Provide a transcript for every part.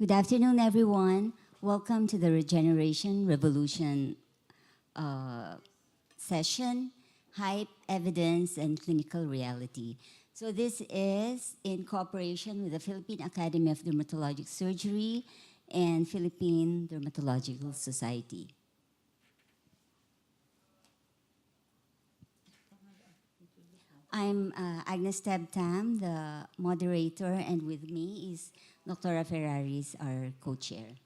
Good afternoon, everyone. Welcome to the Regeneration Revolution uh, session, Hype, Evidence, and Clinical Reality. So this is in cooperation with the Philippine Academy of Dermatologic Surgery and Philippine Dermatological Society. I'm Agnes Tam, the moderator, and with me is Dr. Ferraris, our co-chair.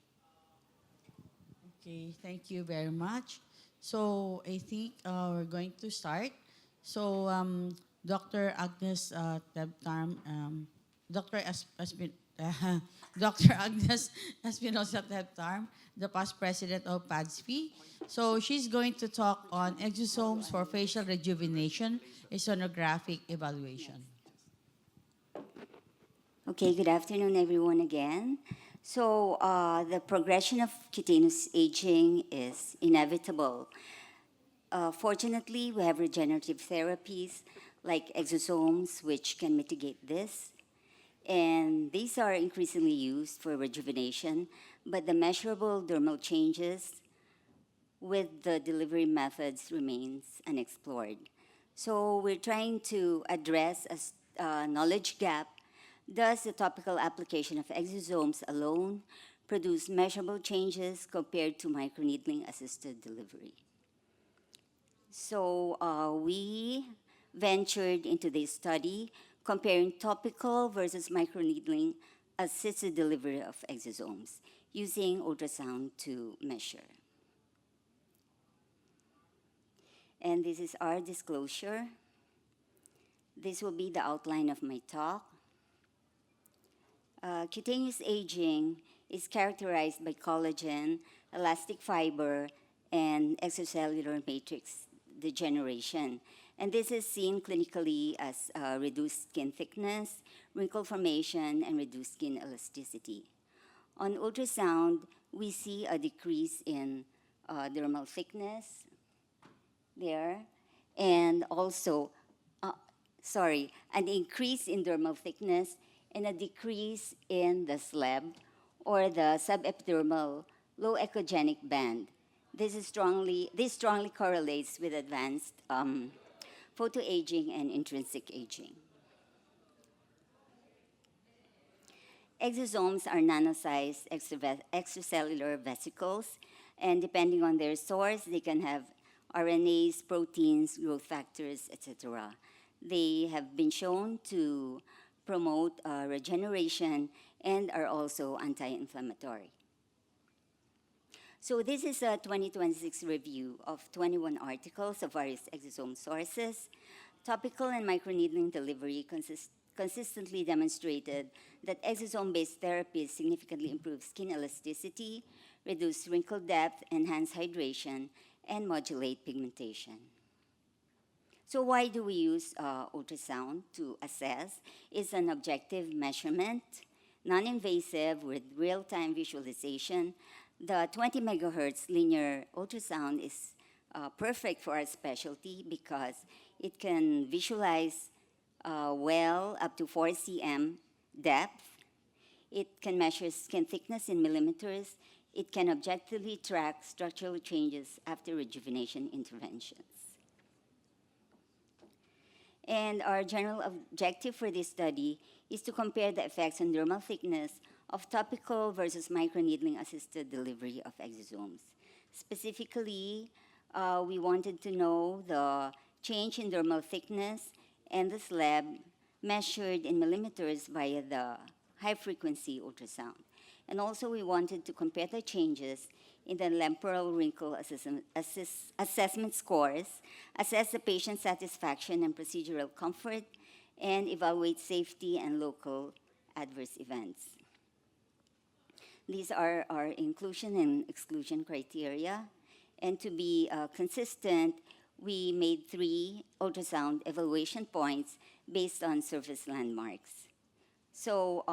Okay, thank you very much. So I think we're going to start. So Dr. Agnes Tebtarm, Dr. Dr. Agnes Espinosa Tebtarm, the past president of PADSP. So she's going to talk on exosomes for facial rejuvenation, a sonographic evaluation. Okay, good afternoon, everyone, again. So, the progression of cutaneous aging is inevitable. Fortunately, we have regenerative therapies like exosomes, which can mitigate this. And these are increasingly used for rejuvenation, but the measurable dermal changes with the delivery methods remains unexplored. So we're trying to address a knowledge gap. Does the topical application of exosomes alone produce measurable changes compared to microneedling assisted delivery? So we ventured into this study comparing topical versus microneedling assisted delivery of exosomes using ultrasound to measure. And this is our disclosure. This will be the outline of my talk. Cutaneous aging is characterized by collagen, elastic fiber, and extracellular matrix degeneration. And this is seen clinically as reduced skin thickness, wrinkle formation, and reduced skin elasticity. On ultrasound, we see a decrease in dermal thickness there, and also, uh, an increase in dermal thickness and a decrease in the SLEB, or the subepidermal low echogenic band. This strongly correlates with advanced photoaging and intrinsic aging. Exosomes are nano-sized extracellular vesicles, and depending on their source, they can have RNAs, proteins, growth factors, etc. They have been shown to promote regeneration and are also anti-inflammatory. So this is a 2026 review of 21 articles of various exosome sources. Topical and microneedling delivery consistently demonstrated that exosome-based therapies significantly improve skin elasticity, reduce wrinkle depth, enhance hydration, and modulate pigmentation. So why do we use ultrasound to assess? It's an objective measurement, non-invasive with real-time visualization. The 20 megahertz linear ultrasound is perfect for our specialty because it can visualize well up to 4 cm depth. It can measure skin thickness in millimeters. It can objectively track structural changes after rejuvenation interventions. And our general objective for this study is to compare the effects on dermal thickness of topical versus microneedling assisted delivery of exosomes. Specifically, we wanted to know the change in dermal thickness and the slab measured in millimeters via the high frequency ultrasound. And also we wanted to compare the changes in the temporal wrinkle assessment scores, assess the patient satisfaction and procedural comfort, and evaluate safety and local adverse events. These are our inclusion and exclusion criteria. And to be consistent, we made 3 ultrasound evaluation points based on surface landmarks. So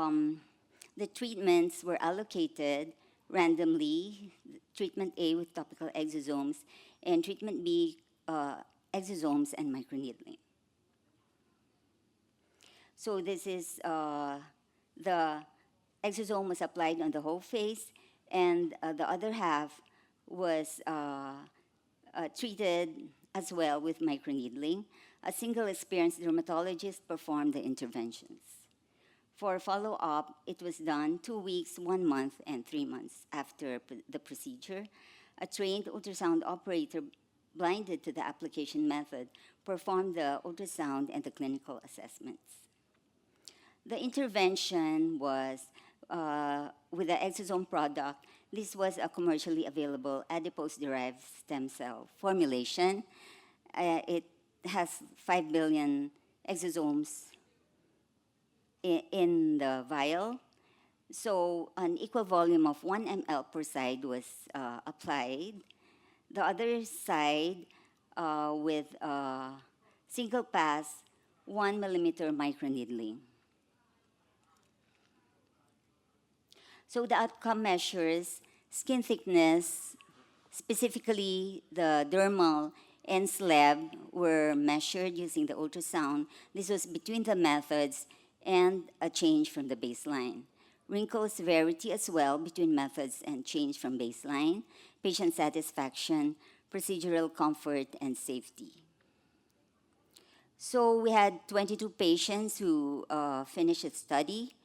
the treatments were allocated randomly, treatment A with topical exosomes, and treatment B, exosomes and microneedling. So this is the exosome was applied on the whole face, and the other half was treated as well with microneedling. A single experienced dermatologist performed the interventions. For follow-up, it was done 2 weeks, 1 month, and 3 months after the procedure. A trained ultrasound operator blinded to the application method performed the ultrasound and the clinical assessments. The intervention was with the exosome product. This was a commercially available adipose-derived stem cell formulation. It has 5 billion exosomes in the vial. So an equal volume of 1 ml per side was applied. The other side with single pass 1 millimeter microneedling. So the outcome measures skin thickness, specifically the dermal and slab were measured using the ultrasound. This was between the methods and a change from the baseline. Wrinkle severity as well between methods and change from baseline, patient satisfaction, procedural comfort, and safety. So we had 22 patients who finished the study.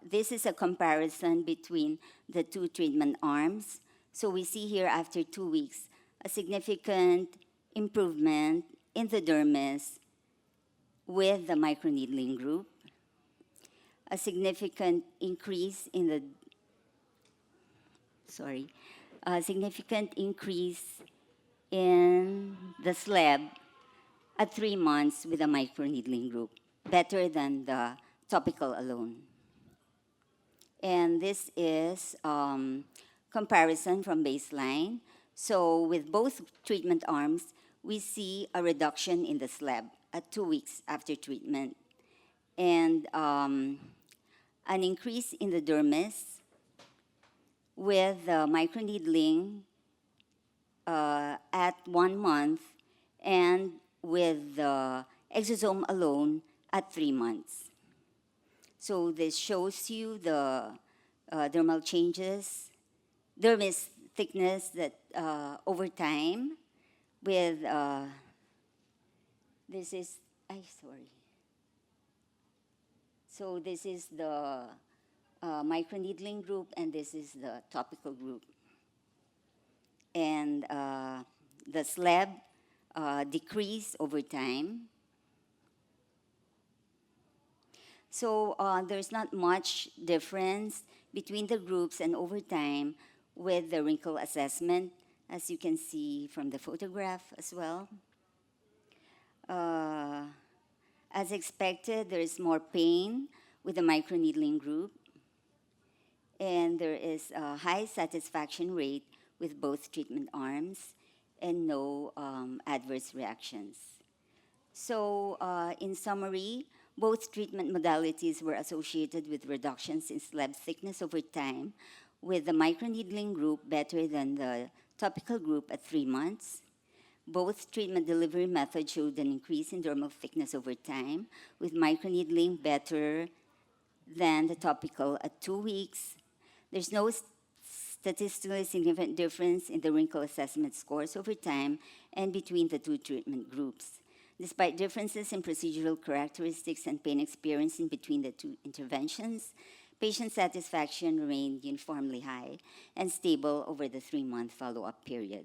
This is a comparison between the two treatment arms. So we see here after 2 weeks, a significant improvement in the dermis with the microneedling group, a significant increase in the, a significant increase in the slab at 3 months with the microneedling group, better than the topical alone. And this is comparison from baseline. So with both treatment arms, we see a reduction in the slab at 2 weeks after treatment, and an increase in the dermis with the microneedling at 1 month, and with the exosome alone at 3 months. So this shows you the dermal changes, dermis thickness that over time with, this is, So this is the microneedling group, and this is the topical group. And the slab decrease over time. So there's not much difference between the groups and over time with the wrinkle assessment, as you can see from the photograph as well. As expected, there is more pain with the microneedling group, and there is a high satisfaction rate with both treatment arms and no adverse reactions. So in summary, both treatment modalities were associated with reductions in slab thickness over time, with the microneedling group better than the topical group at 3 months. Both treatment delivery methods showed an increase in dermal thickness over time, with microneedling better than the topical at 2 weeks. There's no statistically significant difference in the wrinkle assessment scores over time and between the two treatment groups. Despite differences in procedural characteristics and pain experience in between the two interventions, patient satisfaction remained uniformly high and stable over the 3-month follow-up period,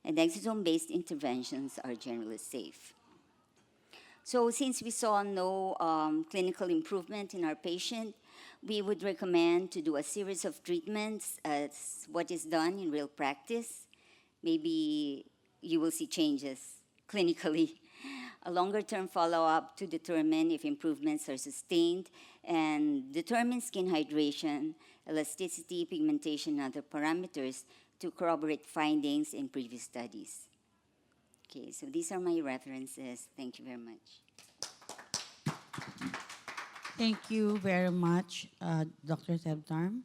and exosome-based interventions are generally safe. So since we saw no clinical improvement in our patient, we would recommend to do a series of treatments as what is done in real practice. Maybe you will see changes clinically. A longer-term follow-up to determine if improvements are sustained, and determine skin hydration, elasticity, pigmentation, and other parameters to corroborate findings in previous studies. Okay, so these are my references. Thank you very much. Thank you very much, Dr. Tebtarm.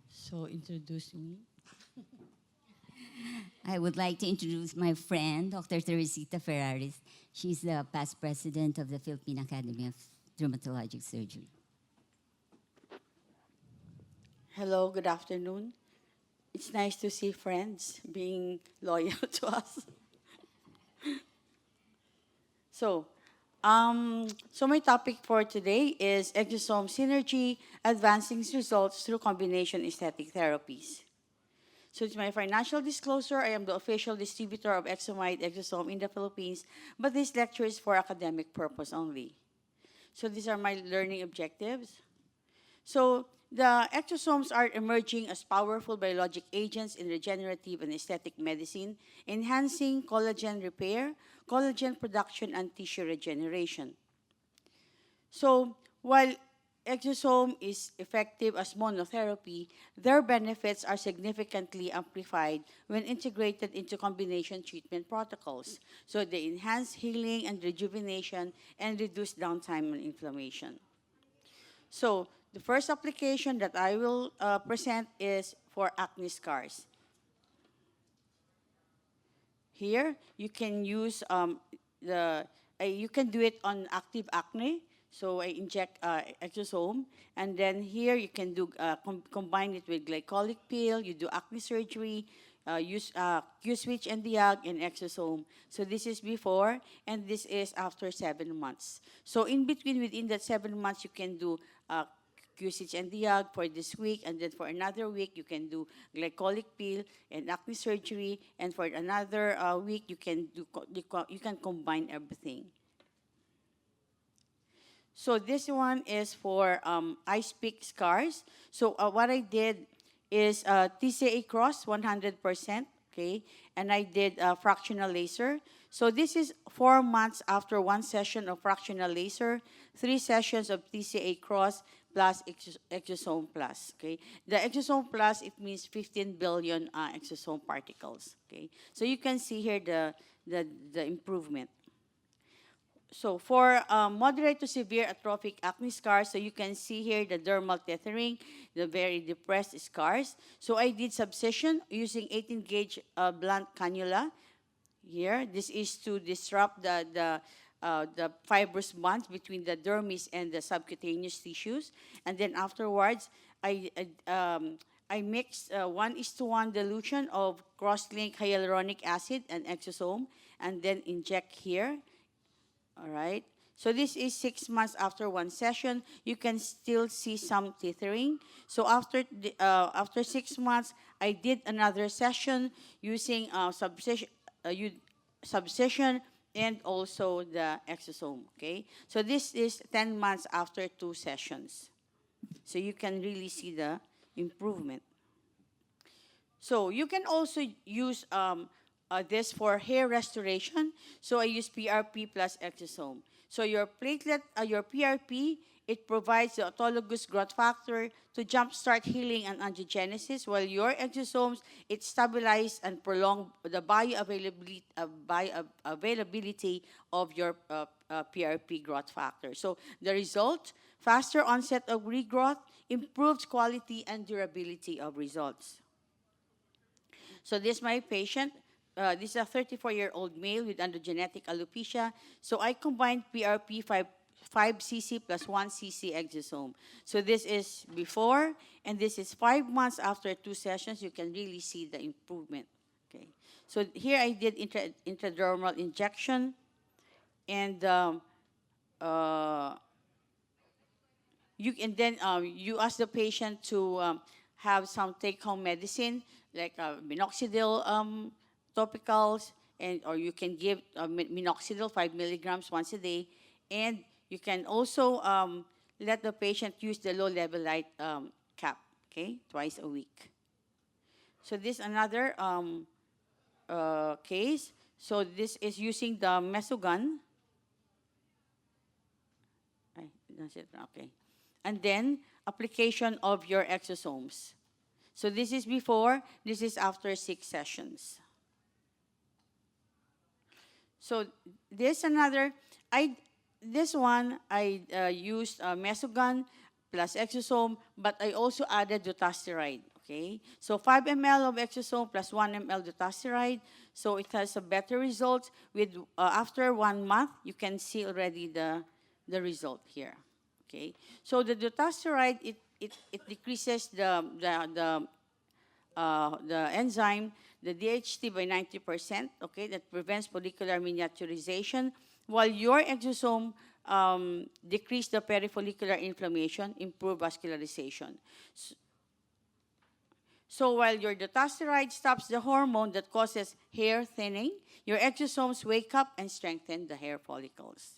So introduce me. I would like to introduce my friend, Dr. Teresita Ferraris. She's the past president of the Philippine Academy of Dermatologic Surgery. Hello, good afternoon. It's nice to see friends being loyal to us. So, so my topic for today is exosome synergy, advancing results through combination aesthetic therapies. So it's my financial disclosure. I am the official distributor of Exomite exosome in the Philippines, but this lecture is for academic purpose only. So these are my learning objectives. So the exosomes are emerging as powerful biologic agents in regenerative and aesthetic medicine, enhancing collagen repair, collagen production, and tissue regeneration. So while exosome is effective as monotherapy, their benefits are significantly amplified when integrated into combination treatment protocols. So they enhance healing and rejuvenation and reduce downtime and inflammation. So the first application that I will present is for acne scars. Here, you can use you can do it on active acne. So I inject exosome, and then here you can do combine it with glycolic pill. You do acne surgery, use Q-switch and diag and exosome. So this is before, and this is after 7 months. So in between, within that 7 months, you can do Q-switch and diag for this week, and then for another week you can do glycolic pill and acne surgery, and for another week you can do you can combine everything. So this one is for ice pick scars. So what I did is TCA cross 100%, okay, and I did fractional laser. So this is 4 months after one session of fractional laser, 3 sessions of TCA cross plus exosome plus, okay. The exosome plus, it means 15 billion exosome particles, okay. So you can see here the improvement. So for moderate to severe atrophic acne scars, so you can see here the dermal tethering, the very depressed scars. So I did subcision using 18-gauge blunt cannula here. This is to disrupt the fibrous bonds between the dermis and the subcutaneous tissues. And then afterwards, I mixed 1:1 dilution of cross-linked hyaluronic acid and exosome, and then inject here. All right. So this is 6 months after one session. You can still see some tethering. So after 6 months, I did another session using subcision and also the exosome. Okay. So this is 10 months after 2 sessions. So you can really see the improvement. So you can also use this for hair restoration. So I use PRP plus exosome. So your platelet, your PRP, it provides the autologous growth factor to jumpstart healing and angiogenesis, while your exosomes, it stabilizes and prolongs the bioavailability of your PRP growth factor. So the result, faster onset of regrowth, improved quality and durability of results. So this is my patient. This is a 34-year-old male with androgenetic alopecia. So I combined PRP 5 cc plus 1 cc exosome. So this is before, and this is 5 months after 2 sessions. You can really see the improvement. Okay. So here I did intradermal injection, and you ask the patient to have some take-home medicine like minoxidil topicals, or you can give minoxidil 5 milligrams once a day, and you can also let the patient use the low-level light cap, okay, twice a week. So this is another case. So this is using the mesogun. That's it, okay. And then application of your exosomes. So this is before, this is after 6 sessions. So this another, this one I used mesogun plus exosome, but I also added dutasteride. Okay, so 5 ml of exosome plus 1 ml dutasteride. So it has a better result. With after 1 month, you can see already the result here. Okay, so the dutasteride, it decreases the enzyme, the DHT by 90%, okay, that prevents follicular miniaturization, while your exosome decrease the perifollicular inflammation, improve vascularization. So while your dutasteride stops the hormone that causes hair thinning, your exosomes wake up and strengthen the hair follicles.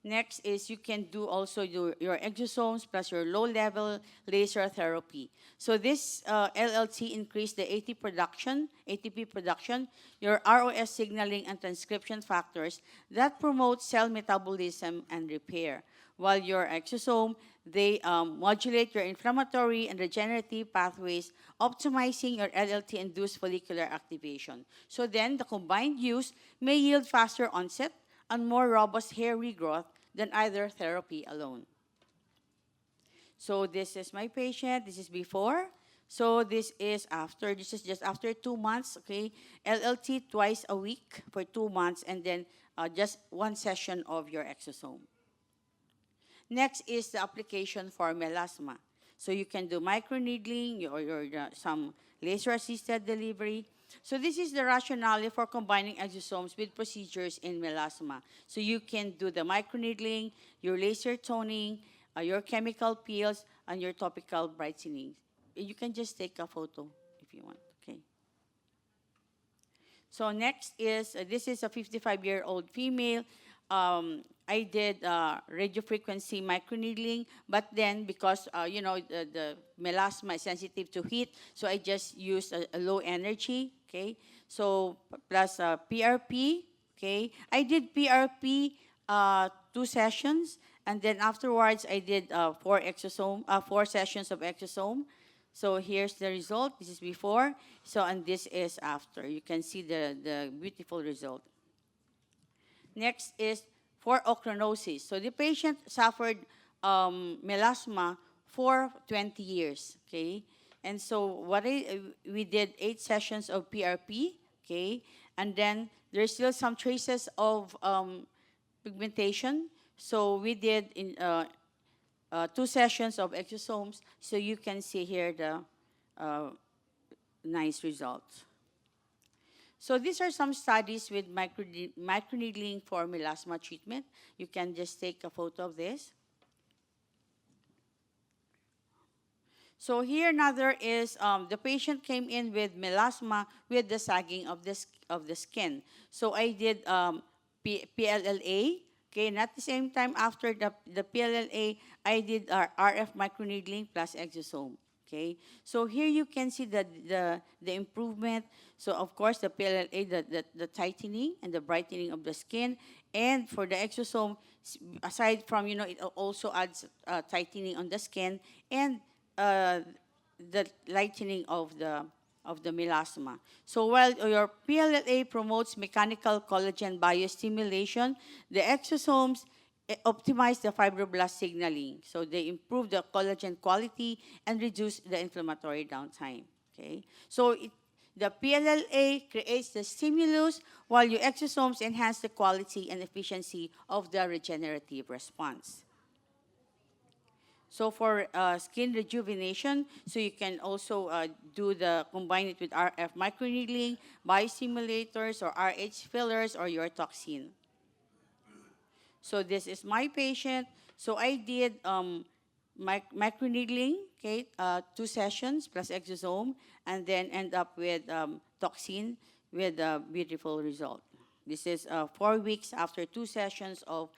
Next is you can do also your exosomes plus your low-level laser therapy. So this LLT increase the ATP production, your ROS signaling and transcription factors that promote cell metabolism and repair. While your exosome, they modulate your inflammatory and regenerative pathways, optimizing your LLT-induced follicular activation. So then the combined use may yield faster onset and more robust hair regrowth than either therapy alone. So this is my patient. This is before. So this is after. This is just after 2 months, okay? LLT twice a week for 2 months, and then just 1 session of your exosome. Next is the application for melasma. So you can do microneedling or some laser-assisted delivery. So this is the rationale for combining exosomes with procedures in melasma. So you can do the microneedling, your laser toning, your chemical peels, and your topical brightening. You can just take a photo if you want, okay? So next is, this is a 55-year-old female. I did radiofrequency microneedling, but then because, the melasma is sensitive to heat, so I just used a low energy, okay? So plus PRP, okay? I did PRP 2 sessions, and then afterwards I did 4 sessions of exosome. So here's the result. This is before, so and this is after. You can see the beautiful result. Next is for ochronosis. So the patient suffered melasma for 20 years, okay? And so we did 8 sessions of PRP, okay? And then there's still some traces of pigmentation. So we did in 2 sessions of exosomes. So you can see here the nice results. So these are some studies with microneedling for melasma treatment. You can just take a photo of this. So here another is the patient came in with melasma with the sagging of the skin. So I did PLLA. Okay, and at the same time after the PLLA, I did RF microneedling plus exosome. Okay, so here you can see the improvement. So of course the PLLA, the tightening and the brightening of the skin, and for the exosome, aside from it also adds tightening on the skin and the lightening of the melasma. So while your PLLA promotes mechanical collagen biostimulation, the exosomes optimize the fibroblast signaling. So they improve the collagen quality and reduce the inflammatory downtime. Okay? So the PLLA creates the stimulus while your exosomes enhance the quality and efficiency of the regenerative response. So for skin rejuvenation, so you can also combine it with RF microneedling, biostimulators, or RH fillers, or your toxin. So this is my patient. So I did microneedling, okay, 2 sessions plus exosome, and then end up with toxin with a beautiful result. This is 4 weeks after 2 sessions of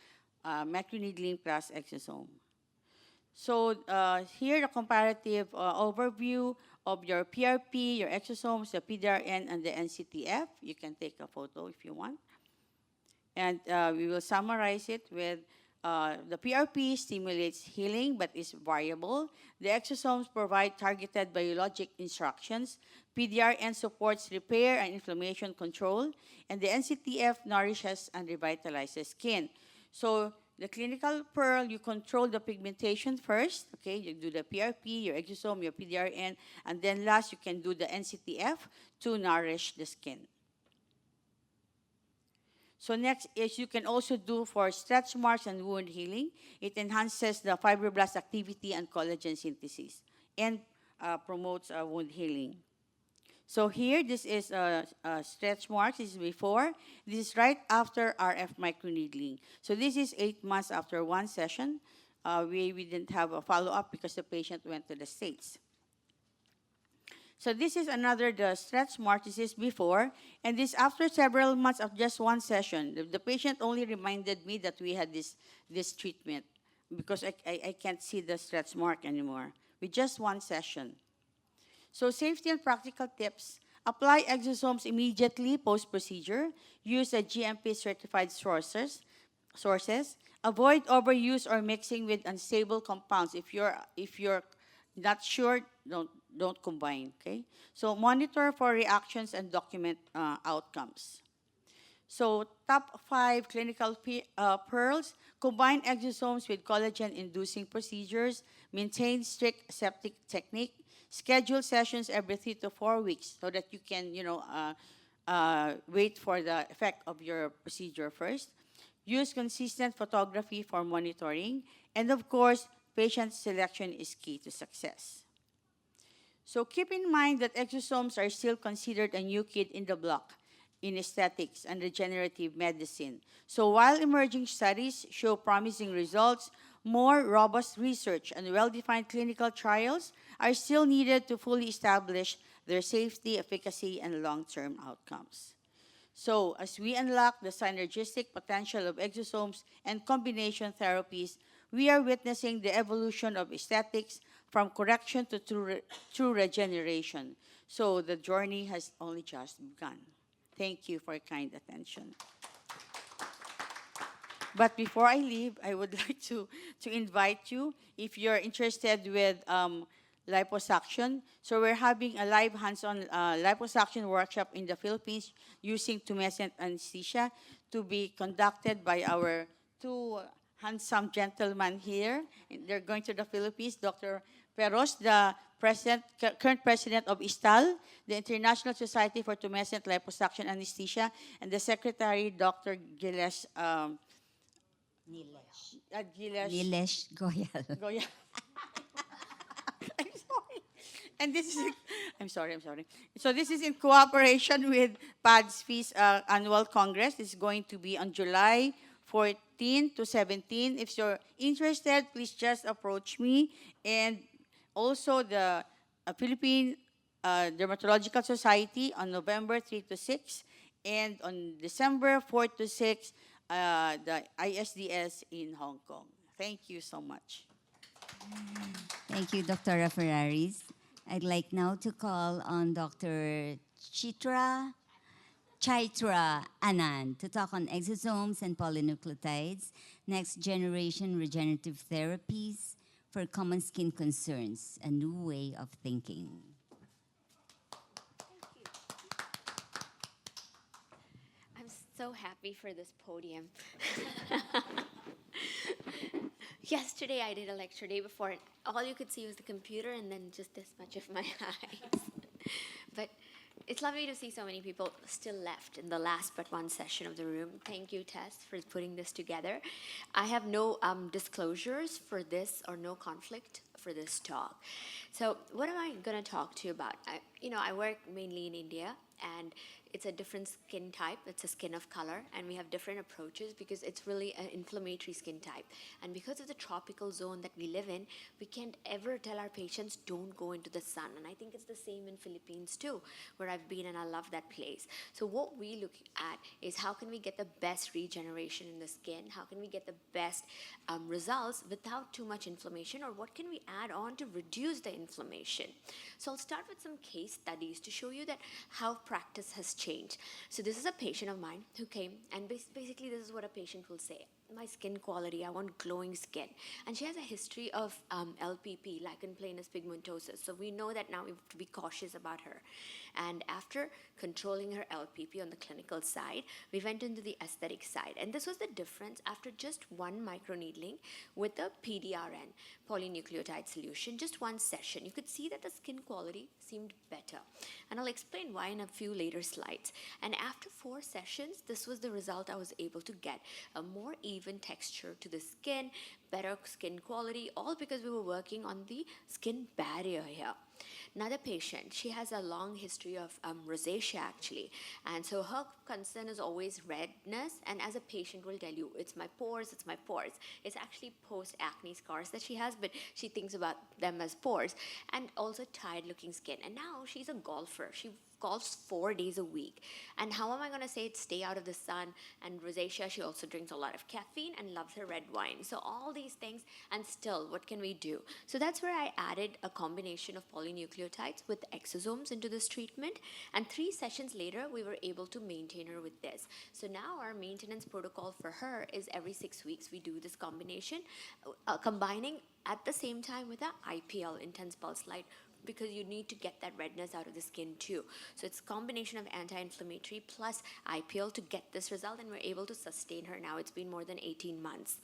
microneedling plus exosome. So here the comparative overview of your PRP, your exosomes, the PDRN, and the NCTF. You can take a photo if you want. And we will summarize it with the PRP stimulates healing but is variable. The exosomes provide targeted biologic instructions. PDRN supports repair and inflammation control. And the NCTF nourishes and revitalizes skin. So the clinical pearl, you control the pigmentation first, okay? You do the PRP, your exosome, your PDRN, and then last you can do the NCTF to nourish the skin. So next is you can also do for stretch marks and wound healing. It enhances the fibroblast activity and collagen synthesis and promotes wound healing. So here, this is stretch marks. This is before. This is right after RF microneedling. So this is 8 months after one session. We didn't have a follow-up because the patient went to the States. So this is another, the stretch mark. This is before. And this after several months of just one session. The patient only reminded me that we had this treatment because I can't see the stretch mark anymore with just one session. So safety and practical tips. Apply exosomes immediately post-procedure. Use a GMP-certified sources. Avoid overuse or mixing with unstable compounds. If you're not sure, don't combine. Okay. So monitor for reactions and document outcomes. So top 5 clinical pearls: combine exosomes with collagen-inducing procedures, maintain strict aseptic technique, schedule sessions every 3 to 4 weeks so that you can, wait for the effect of your procedure first. Use consistent photography for monitoring. And of course, patient selection is key to success. So keep in mind that exosomes are still considered a new kid in the block in aesthetics and regenerative medicine. So while emerging studies show promising results, more robust research and well-defined clinical trials are still needed to fully establish their safety, efficacy, and long-term outcomes. So as we unlock the synergistic potential of exosomes and combination therapies, we are witnessing the evolution of aesthetics from correction to true regeneration. So the journey has only just begun. Thank you for your kind attention. But before I leave, I would like to invite you, if you're interested with liposuction. So we're having a live hands-on liposuction workshop in the Philippines using tumescent anesthesia to be conducted by our 2 handsome gentlemen here. They're going to the Philippines, Dr. Peros, the current president of ISTAL, the International Society for Tumescent Liposuction Anesthesia, and the secretary, Dr. Giles Nilesh Goyal. Goya. I'm sorry. And this is, I'm sorry. So this is in cooperation with PADSFI's annual congress. It's going to be on July 14 to 17. If you're interested, please just approach me. And also the Philippine Dermatological Society on November 3 to 6. And on December 4 to 6, the ISDS in Hong Kong. Thank you so much. Thank you, Dr. Ferraris. I'd like now to call on Dr. Chaitra Anand to talk on exosomes and polynucleotides, next generation regenerative therapies for common skin concerns, a new way of thinking. I'm so happy for this podium. Yesterday I did a lecture day before, and all you could see was the computer and then just this much of my eyes. But it's lovely to see so many people still left in the last but one session of the room. Thank you, Tess, for putting this together. I have no disclosures for this or no conflict for this talk. So what am I going to talk to you about? I work mainly in India, and it's a different skin type. It's a skin of color, and we have different approaches because it's really an inflammatory skin type. And because of the tropical zone that we live in, we can't ever tell our patients don't go into the sun. And I think it's the same in Philippines too, where I've been and I love that place. So what we look at is how can we get the best regeneration in the skin? How can we get the best results without too much inflammation? Or what can we add on to reduce the inflammation? So I'll start with some case studies to show you that how practice has changed. So this is a patient of mine who came, and basically this is what a patient will say. my skin quality. I want glowing skin. And she has a history of LPP, lichen planus pigmentosus. So we know that now we have to be cautious about her. And after controlling her LPP on the clinical side, we went into the aesthetic side. And this was the difference after just one microneedling with a PDRN, polynucleotide solution, just one session. You could see that the skin quality seemed better. And I'll explain why in a few later slides. And after 4 sessions, this was the result I was able to get. A more even texture to the skin, better skin quality, all because we were working on the skin barrier here. Another patient, she has a long history of rosacea actually, and so her concern is always redness, and as a patient will tell you, it's my pores, it's my pores. It's actually post-acne scars that she has, but she thinks about them as pores, and also tired looking skin. And now she's a golfer. She golfs 4 days a week. And how am I going to say stay out of the sun and rosacea? She also drinks a lot of caffeine and loves her red wine. So all these things, and still, what can we do? So that's where I added a combination of polynucleotides with exosomes into this treatment. And 3 sessions later, we were able to maintain her with this. So now our maintenance protocol for her is every 6 weeks we do this combination, combining at the same time with a IPL, intense pulse light, because you need to get that redness out of the skin too. So it's a combination of anti-inflammatory plus IPL to get this result, and we're able to sustain her now. It's been more than 18 months.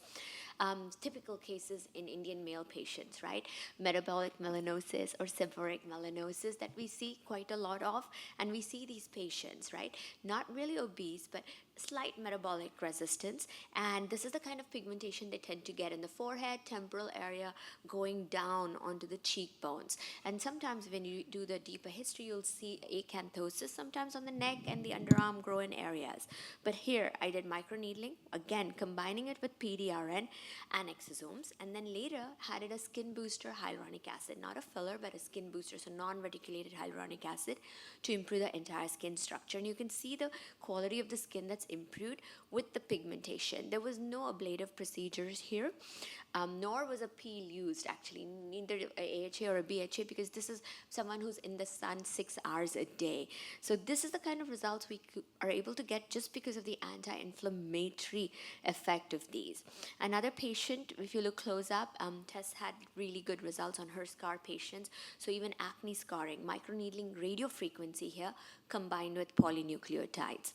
Typical cases in Indian male patients, right? Metabolic melanosis or seborrheic melanosis that we see quite a lot of. And we see these patients, right? Not really obese, but slight metabolic resistance. And this is the kind of pigmentation they tend to get in the forehead, temporal area, going down onto the cheekbones. And sometimes when you do the deeper history, you'll see acanthosis sometimes on the neck and the underarm groin areas. But here I did microneedling, again combining it with PDRN and exosomes, and then later added a skin booster hyaluronic acid, not a filler but a skin booster, so non-reticulated hyaluronic acid, to improve the entire skin structure. And you can see the quality of the skin that's improved with the pigmentation. There was no ablative procedures here, nor was a peel used actually, neither a AHA or a BHA, because this is someone who's in the sun 6 hours a day. So this is the kind of results we are able to get just because of the anti-inflammatory effect of these. Another patient, if you look close up, Tess had really good results on her scar patients. So even acne scarring, microneedling radio frequency here combined with polynucleotides.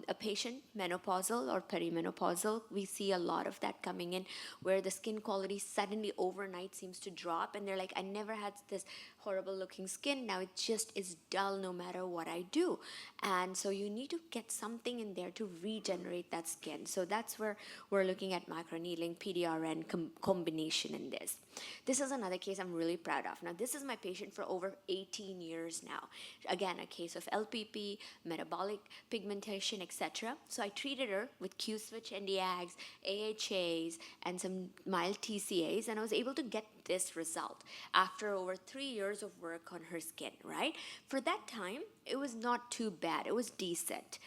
A patient, menopausal or perimenopausal, we see a lot of that coming in, where the skin quality suddenly overnight seems to drop, and they're like, I never had this horrible looking skin, now it just is dull no matter what I do. And so you need to get something in there to regenerate that skin. So that's where we're looking at microneedling, PDRN combination in this. This is another case I'm really proud of. Now this is my patient for over 18 years now. Again, a case of LPP, metabolic pigmentation, etc. So I treated her with Q-switch NDAGs, AHAs, and some mild TCAs, and I was able to get this result after over 3 years of work on her skin, right? For that time, it was not too bad. It was decent.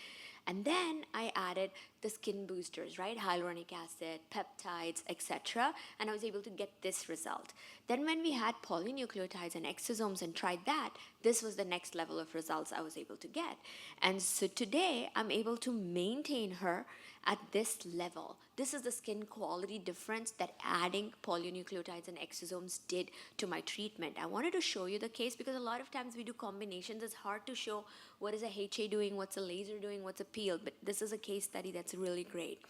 And then I added the skin boosters, right? Hyaluronic acid, peptides, etc. And I was able to get this result. Then when we had polynucleotides and exosomes and tried that, this was the next level of results I was able to get. And so today, I'm able to maintain her at this level. This is the skin quality difference that adding polynucleotides and exosomes did to my treatment. I wanted to show you the case because a lot of times we do combinations. It's hard to show what is a HA doing, what's a laser doing, what's a peel, but this is a case study that's really great.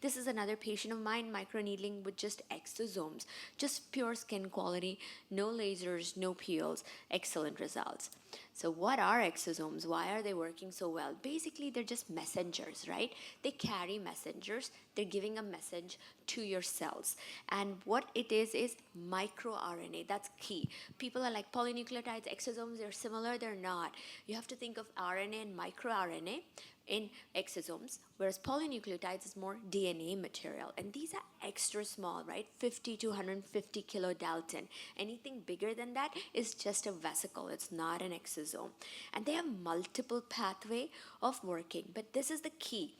This is another patient of mine, microneedling with just exosomes, just pure skin quality, no lasers, no peels, excellent results. So what are exosomes? Why are they working so well? Basically, they're just messengers, right? They carry messengers. They're giving a message to your cells. And what it is microRNA. That's key. People are like, polynucleotides, exosomes, they're similar. They're not. You have to think of RNA and microRNA in exosomes, whereas polynucleotides is more DNA material. And these are extra small, right? 50 to 150 kilodalton. Anything bigger than that is just a vesicle. It's not an exosome. And they have multiple pathway of working. But this is the key.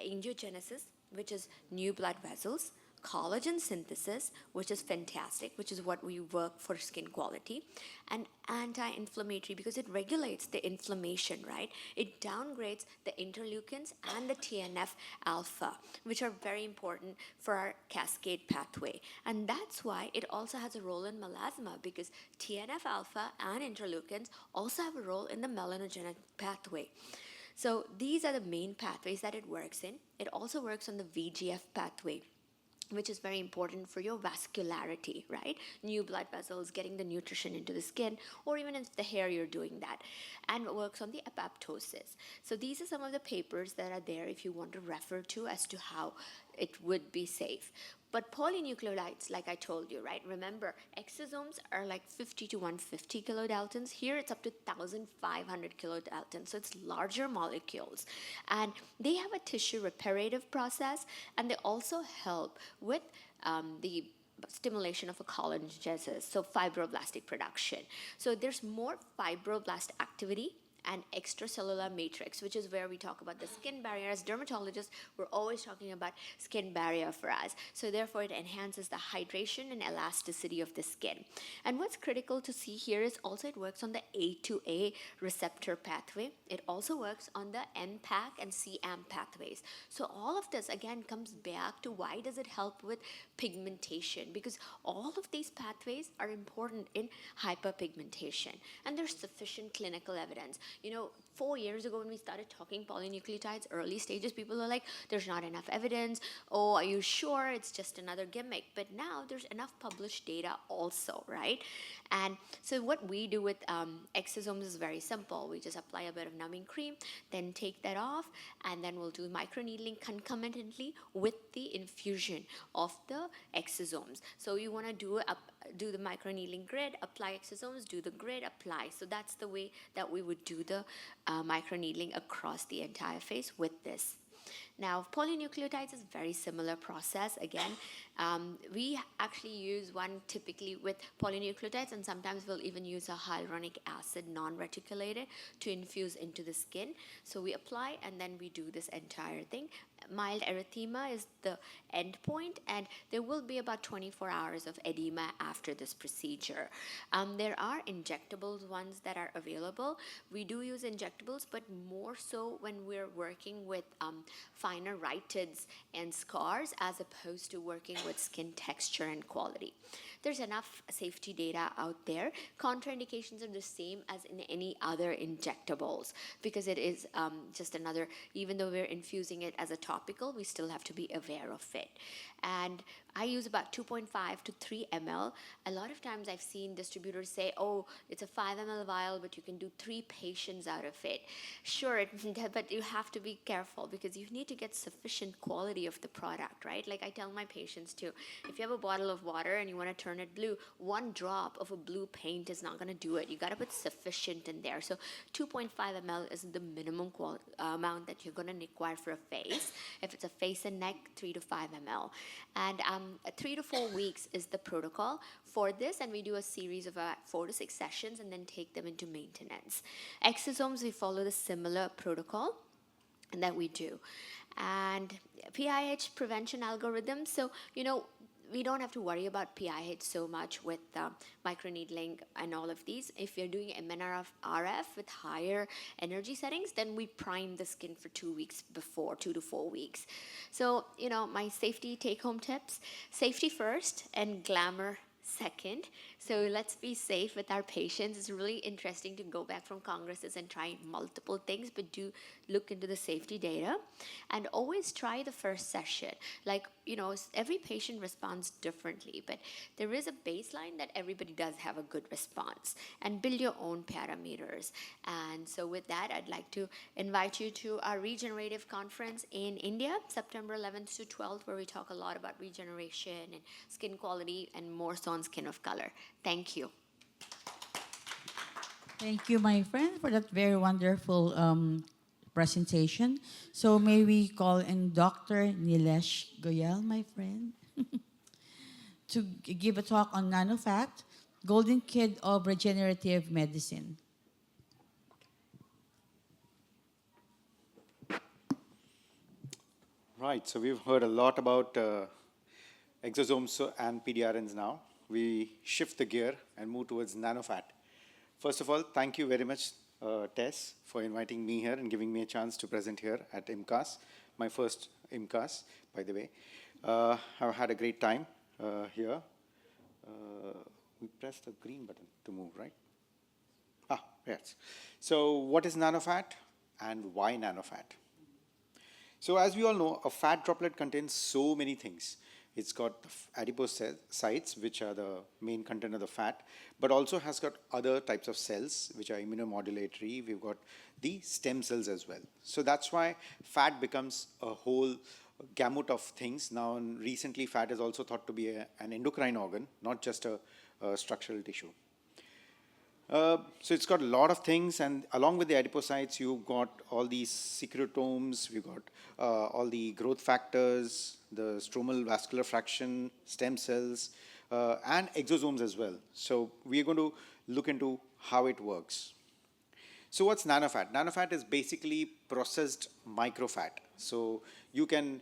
Angiogenesis, which is new blood vessels, collagen synthesis, which is fantastic, which is what we work for skin quality, and anti-inflammatory because it regulates the inflammation, right? It downgrades the interleukins and the TNF alpha, which are very important for our cascade pathway. And that's why it also has a role in melasma, because TNF alpha and interleukins also have a role in the melanogenic pathway. So these are the main pathways that it works in. It also works on the VGF pathway, which is very important for your vascularity, right? New blood vessels, getting the nutrition into the skin, or even in the hair, you're doing that. And it works on the apoptosis. So these are some of the papers that are there if you want to refer to as to how it would be safe. But polynucleotides, like I told you, right? Remember, exosomes are like 50 to 150 kilodaltons. Here it's up to 1,500 kilodaltons. So it's larger molecules. And they have a tissue reparative process, and they also help with the stimulation of a collagenesis, so fibroblastic production. So there's more fibroblast activity and extracellular matrix, which is where we talk about the skin barrier. As dermatologists, we're always talking about skin barrier for us. So therefore, it enhances the hydration and elasticity of the skin. And what's critical to see here is also it works on the A2A receptor pathway. It also works on the MPAC and CAM pathways. So all of this, again, comes back to why does it help with pigmentation? Because all of these pathways are important in hyperpigmentation. And there's sufficient clinical evidence. 4 years ago when we started talking polynucleotides, early stages, people are like, there's not enough evidence. Oh, are you sure it's just another gimmick? But now there's enough published data also, right? And so what we do with exosomes is very simple. We just apply a bit of numbing cream, then take that off, and then we'll do microneedling concomitantly with the infusion of the exosomes. So you want to do the microneedling grid, apply exosomes, do the grid, apply. So that's the way that we would do the microneedling across the entire face with this. Now, polynucleotides is very similar process. Again, we actually use one typically with polynucleotides, and sometimes we'll even use a hyaluronic acid non-reticulated to infuse into the skin. So we apply and then we do this entire thing. Mild erythema is the end point, and there will be about 24 hours of edema after this procedure. There are injectables ones that are available. We do use injectables, but more so when we're working with finer rhytids and scars as opposed to working with skin texture and quality. There's enough safety data out there. Contraindications are the same as in any other injectables because it is just another, even though we're infusing it as a topical, we still have to be aware of it. And I use about 2.5 to 3 ml. A lot of times I've seen distributors say, oh, it's a 5 ml vial, but you can do 3 patients out of it. Sure, but you have to be careful because you need to get sufficient quality of the product, right? Like I tell my patients too, if you have a bottle of water and you want to turn it blue, 1 drop of a blue paint is not going to do it. You got to put sufficient in there. So 2.5 ml is the minimum amount that you're going to require for a face. If it's a face and neck, 3 to 5 ml. And 3 to 4 weeks is the protocol for this, and we do a series of 4 to 6 sessions and then take them into maintenance. Exosomes, we follow the similar protocol that we do. And PIH prevention algorithm, so, we don't have to worry about PIH so much with microneedling and all of these. If you're doing MNRF with higher energy settings, then we prime the skin for 2 weeks before, 2 to 4 weeks. So, my safety take-home tips, safety first and glamour second. So let's be safe with our patients. It's really interesting to go back from congresses and try multiple things, but do look into the safety data and always try the first session. Like, every patient responds differently, but there is a baseline that everybody does have a good response, and build your own parameters. And so with that, I'd like to invite you to our regenerative conference in India, September 11th to 12th, where we talk a lot about regeneration and skin quality and more so on skin of color. Thank you. Thank you, my friend, for that very wonderful presentation. So may we call in Dr. Nilesh Goyal, my friend, to give a talk on nanofat, golden kid of regenerative medicine. Right, so we've heard a lot about exosomes and PDRNs now, we shift the gear and move towards nanofat. First of all, thank you very much, Tess, for inviting me here and giving me a chance to present here at IMCAS, my first IMCAS, by the way. I've had a great time here. We pressed the green button to move, right? Ah, yes. So what is nanofat and why nanofat? So as we all know, a fat droplet contains so many things. It's got adipocytes, which are the main content of the fat, but also has got other types of cells, which are immunomodulatory. We've got the stem cells as well. So that's why fat becomes a whole gamut of things. Now, recently, fat is also thought to be an endocrine organ, not just a structural tissue. So it's got a lot of things, and along with the adipocytes, you've got all these secretomes, we've got all the growth factors, the stromal vascular fraction, stem cells, and exosomes as well. So we're going to look into how it works. So what's nanofat? Nanofat is basically processed microfat. So you can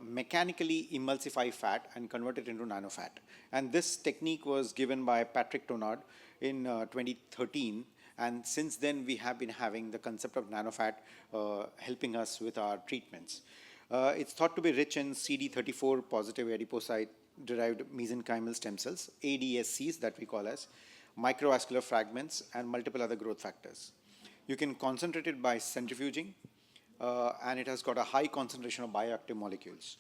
mechanically emulsify fat and convert it into nanofat. And this technique was given by Patrick Tonard in 2013. And since then, we have been having the concept of nanofat helping us with our treatments. It's thought to be rich in CD34 positive adipocyte-derived mesenchymal stem cells, ADSCs that we call as, microvascular fragments, and multiple other growth factors. You can concentrate it by centrifuging, and it has got a high concentration of bioactive molecules.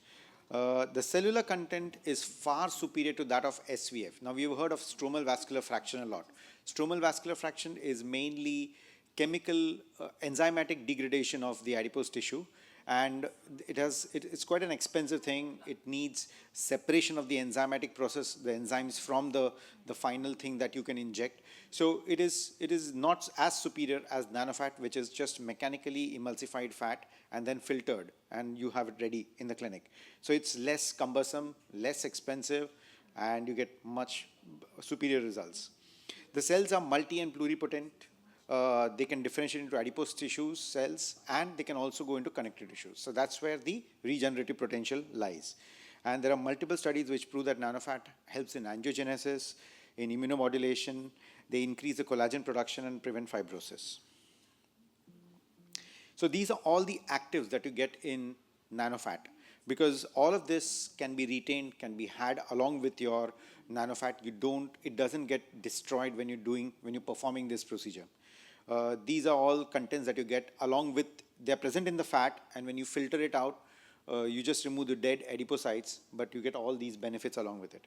The cellular content is far superior to that of SVF. Now, we've heard of stromal vascular fraction a lot. Stromal vascular fraction is mainly chemical enzymatic degradation of the adipose tissue, and it's quite an expensive thing. It needs separation of the enzymatic process, the enzymes from the final thing that you can inject. So it is not as superior as nanofat, which is just mechanically emulsified fat and then filtered, and you have it ready in the clinic. So it's less cumbersome, less expensive, and you get much superior results. The cells are multi and pluripotent. They can differentiate into adipose tissues, cells, and they can also go into connective tissues. So that's where the regenerative potential lies. And there are multiple studies which prove that nanofat helps in angiogenesis, in immunomodulation. They increase the collagen production and prevent fibrosis. So these are all the actives that you get in nanofat, because all of this can be retained, can be had along with your nanofat. It doesn't get destroyed when you're performing this procedure. These are all contents that you get along with, they're present in the fat, and when you filter it out, you just remove the dead adipocytes, but you get all these benefits along with it.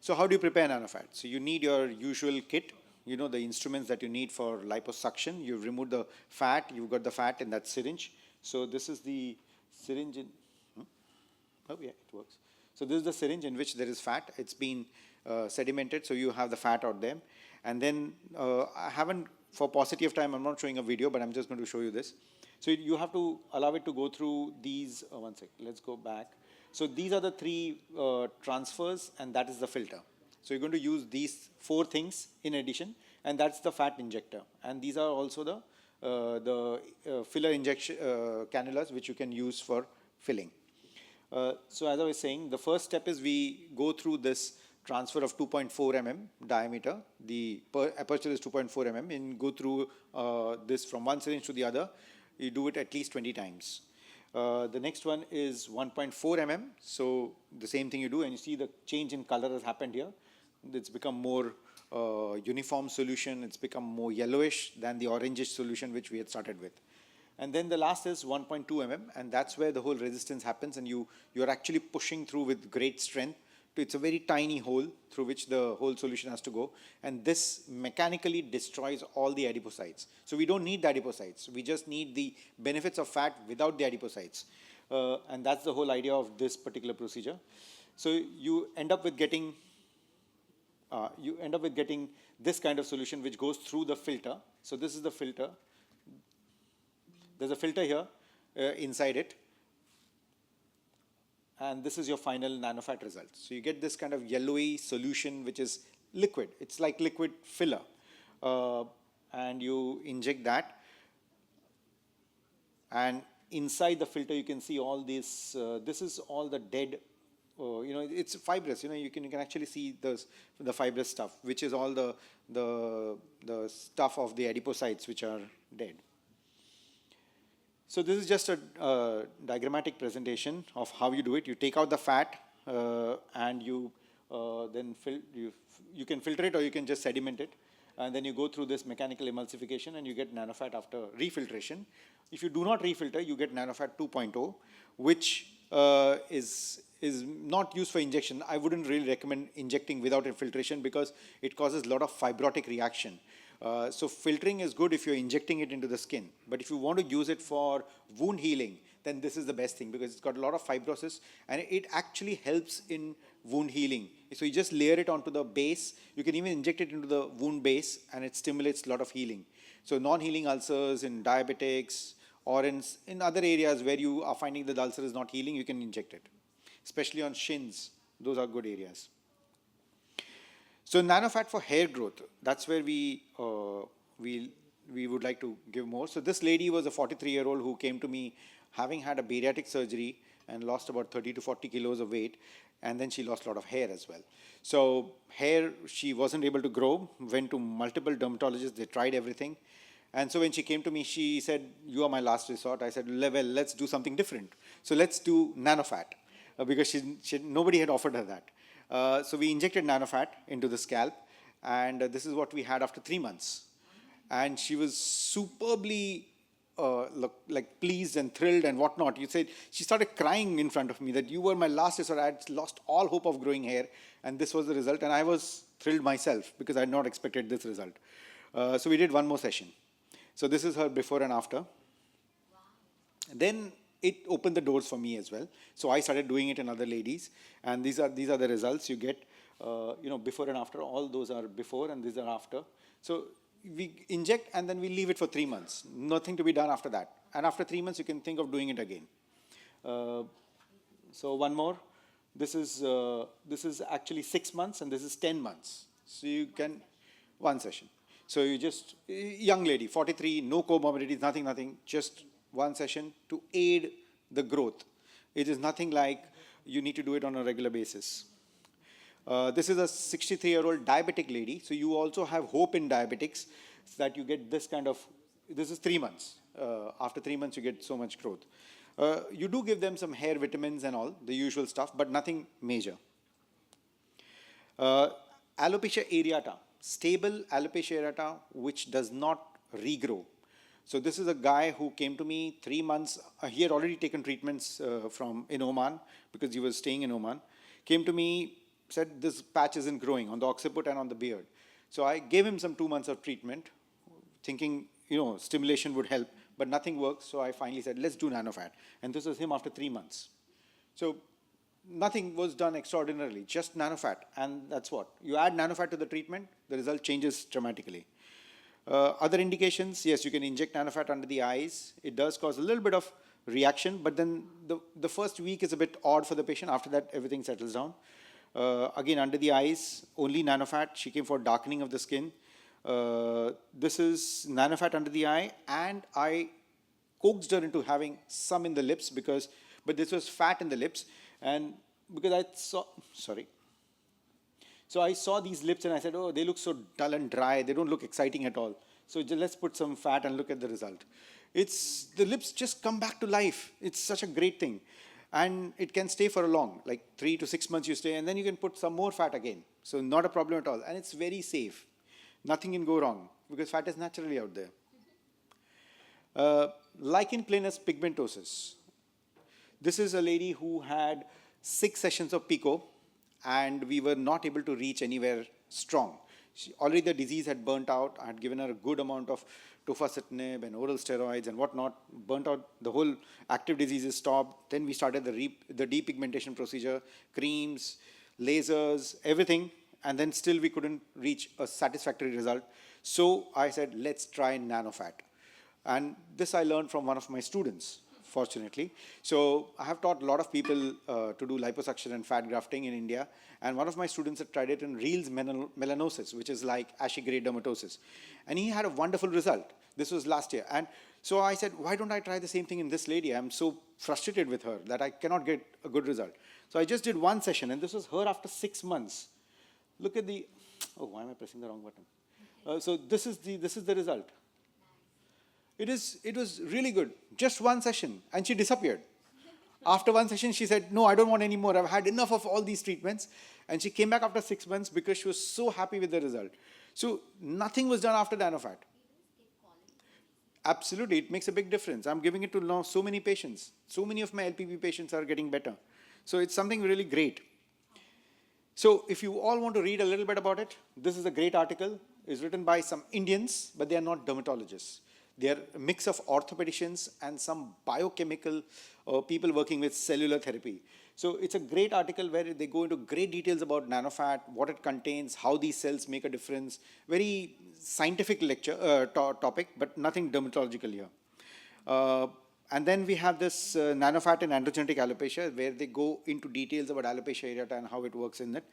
So how do you prepare nanofat? So you need your usual kit, the instruments that you need for liposuction. You've removed the fat, you've got the fat in that syringe. So this is the syringe oh yeah, it works. So this is the syringe in which there is fat. It's been sedimented, so you have the fat out there. And then for paucity of time, I'm not showing a video, but I'm just going to show you this. So you have to allow it to go through these, one sec, let's go back. So these are the three transfers, and that is the filter. So you're going to use these 4 things in addition, and that's the fat injector. And these are also the filler injection cannulas, which you can use for filling. So as I was saying, the first step is we go through this transfer of 2.4 mm diameter. The aperture is 2.4 mm, and go through this from one syringe to the other. You do it at least 20 times. The next one is 1.4 mm. So the same thing you do, and you see the change in color has happened here. It's become more uniform solution. It's become more yellowish than the orangish solution which we had started with. And then the last is 1.2 mm, and that's where the whole resistance happens, and you're actually pushing through with great strength. It's a very tiny hole through which the whole solution has to go, and this mechanically destroys all the adipocytes. So we don't need the adipocytes. We just need the benefits of fat without the adipocytes. And that's the whole idea of this particular procedure. So you end up with getting this kind of solution which goes through the filter. So this is the filter. There's a filter here inside it. And this is your final nanofat result. So you get this kind of yellowy solution which is liquid. It's like liquid filler. And you inject that. And inside the filter you can see all this. This is all the dead it's fibrous. You can actually see the fibrous stuff, which is all the stuff of the adipocytes which are dead. So this is just a diagrammatic presentation of how you do it. You take out the fat and you then you can filter it or you can just sediment it. And then you go through this mechanical emulsification and you get nanofat after refiltration. If you do not refilter, you get nanofat 2.0, which is not used for injection. I wouldn't really recommend injecting without filtration because it causes a lot of fibrotic reaction. So filtering is good if you're injecting it into the skin. But if you want to use it for wound healing, then this is the best thing because it's got a lot of fibrosis and it actually helps in wound healing. So you just layer it onto the base. You can even inject it into the wound base and it stimulates a lot of healing. So non-healing ulcers in diabetics or in other areas where you are finding that the ulcer is not healing, you can inject it. Especially on shins, those are good areas. So nanofat for hair growth, that's where we would like to give more. So this lady was a 43-year-old who came to me having had a bariatric surgery and lost about 30 to 40 kilos of weight, and then she lost a lot of hair as well. So hair, she wasn't able to grow, went to multiple dermatologists, they tried everything. And so when she came to me, she said, "You are my last resort." I said, "Well, let's do something different. So let's do nanofat," because nobody had offered her that. So we injected nanofat into the scalp, and this is what we had after 3 months. And she was superbly like pleased and thrilled and whatnot. You said she started crying in front of me that you were my last resort. I had lost all hope of growing hair, and this was the result. And I was thrilled myself because I had not expected this result. So we did one more session. So this is her before and after. Wow. Then it opened the doors for me as well. So I started doing it in other ladies, and these are the results you get. Before and after. All those are before, and these are after. So we inject and then we leave it for 3 months. Nothing to be done after that. And after 3 months, you can think of doing it again. So one more. This is actually 6 months, and this is 10 months. So you can one session. So you just young lady, 43, no comorbidities, nothing. Just one session to aid the growth. It is nothing like you need to do it on a regular basis. This is a 63-year-old diabetic lady. So you also have hope in diabetics that you get this kind of, this is 3 months. After 3 months, you get so much growth. You do give them some hair vitamins and all, the usual stuff, but nothing major. Alopecia areata, stable alopecia areata, which does not regrow. So this is a guy who came to me 3 months. He had already taken treatments in Oman because he was staying in Oman. Came to me, said this patch isn't growing on the occiput and on the beard. So I gave him some 2 months of treatment, thinking stimulation would help, but nothing works. So I finally said, let's do nanofat. And this was him after 3 months. So nothing was done extraordinarily, just nanofat. And that's what. You add nanofat to the treatment, the result changes dramatically. Other indications, yes, you can inject nanofat under the eyes. It does cause a little bit of reaction, but then the first week is a bit odd for the patient. After that, everything settles down. Again, under the eyes, only nanofat. She came for darkening of the skin. This is nanofat under the eye, and I coaxed her into having some in the lips but this was fat in the lips, and because I saw, So I saw these lips and I said, oh, they look so dull and dry. They don't look exciting at all. So let's put some fat and look at the result. The lips just come back to life. It's such a great thing. And it can stay for a long, like 3 to 6 months you stay, and then you can put some more fat again. So not a problem at all. And it's very safe. Nothing can go wrong because fat is naturally out there. Lichen planus pigmentosus. This is a lady who had 6 sessions of pico, and we were not able to reach anywhere strong. Already the disease had burnt out. I had given her a good amount of tofacitinib and oral steroids and whatnot. Burnt out, the whole active diseases stopped. Then we started the depigmentation procedure, creams, lasers, everything. And then still we couldn't reach a satisfactory result. So I said, let's try nanofat. And this I learned from one of my students, fortunately. So I have taught a lot of people to do liposuction and fat grafting in India. And one of my students had tried it in Reel's melanosis, which is like ashy gray dermatosis. And he had a wonderful result. This was last year. And so I said, why don't I try the same thing in this lady? I'm so frustrated with her that I cannot get a good result. So I just did one session, and this was her after 6 months. Look at the, oh, why am I pressing the wrong button? So this is the result. It was really good. Just one session, and she disappeared. After one session, she said, no, I don't want any more. I've had enough of all these treatments. And she came back after 6 months because she was so happy with the result. So nothing was done after Nanofat. Absolutely, it makes a big difference. I'm giving it to now so many patients. So many of my LPP patients are getting better. So it's something really great. So if you all want to read a little bit about it, this is a great article. It's written by some Indians, but they are not dermatologists. They are a mix of orthopedicians and some biochemical people working with cellular therapy. So it's a great article where they go into great details about nanofat, what it contains, how these cells make a difference. Very scientific lecture topic, but nothing dermatological here. And then we have this nanofat and androgenetic alopecia, where they go into details about alopecia areata and how it works in it.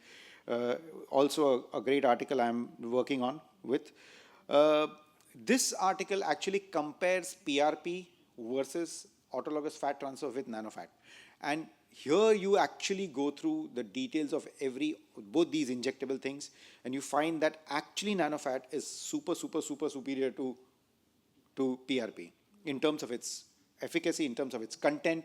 Also a great article I'm working on with. This article actually compares PRP versus autologous fat transfer with nanofat. And here you actually go through the details of both these injectable things, and you find that actually nanofat is super superior to PRP in terms of its efficacy, in terms of its content.